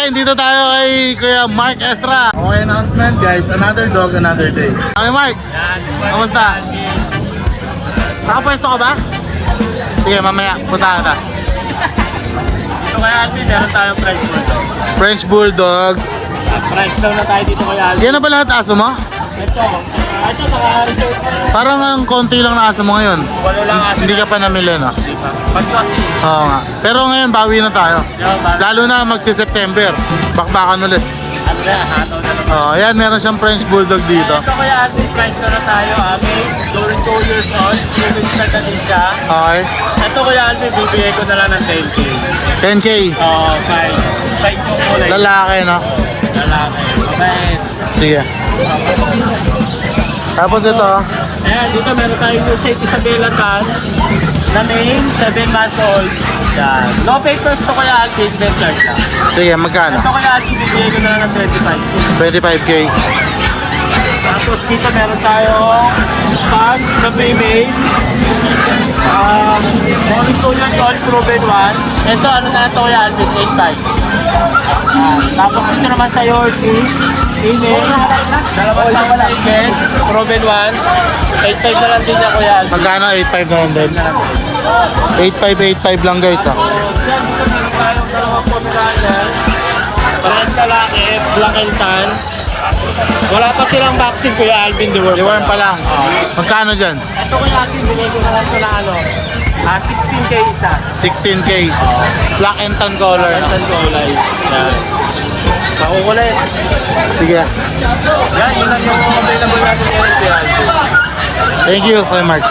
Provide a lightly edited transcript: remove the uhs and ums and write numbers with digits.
again, dito tayo kay Kuya Mark Estra. Okay, announcement guys, another dog, another day. Okay Mark, kamusta? Nakapwesto ka ba? Sige, mamaya, punta ka. Dito kay Alvin, meron tayong French Bulldog. French Bulldog. Price down na tayo dito kay Alvin. Yan na ba lahat aso mo? Ito naka-reserve. Parang ang konti lang na aso mo ngayon. Walo lang aso. Hindi ka pa namili, no? Hindi pa. Pagkasi. Oo nga. Pero ngayon, bawi na tayo. Lalo na magsi-September. Bakbakan ulit. Ano na, hataw na naman. Oh, yan, meron siyang French Bulldog dito. Ito kay Alvin, price down na tayo. Amin, during 2 years old. Living start na din siya. Okay. Ito kay Alvin, bibigay ko na lang ng 10K. 10K. Oo, price yung kulay. Lalaki, no? Lalaki. Mabait. Sige. Tapos ito. Ayan, dito meron tayong new shape Isabela Tan na name, 7 months old. Yan. No papers to kaya Alvin, best charge lang. Sige, magkano? Ito kaya Alvin, bibigay ko na lang ng 25. 25K. Tapos dito meron tayong pag na female. Only 2 years old, proven one. Ito, ano na ito kaya Alvin, 8.5. Tapos dito naman sa Yorkie, female. Dalawang taon na again, proven one. 8.5 na lang din niya kuya Alvin. Magkano? 8.5 na lang din. 8.5 lang guys, ah. So, yan, dito meron tayong dalawang Pomeranian. Parehas lalaki, black and tan. Wala pa silang vaccine kuya Alvin, the worm. Liwarm pa lang. Magkano dyan? Ito kuya Alvin, binigay ko na lang ito na ano. 16K isa. 16K. Black and tan color. Saan ko ulay? Yan. Makukulit. Sige. Yan, yun lang yung available natin ngayon kuya Alvin. Thank you, Kuya Mark.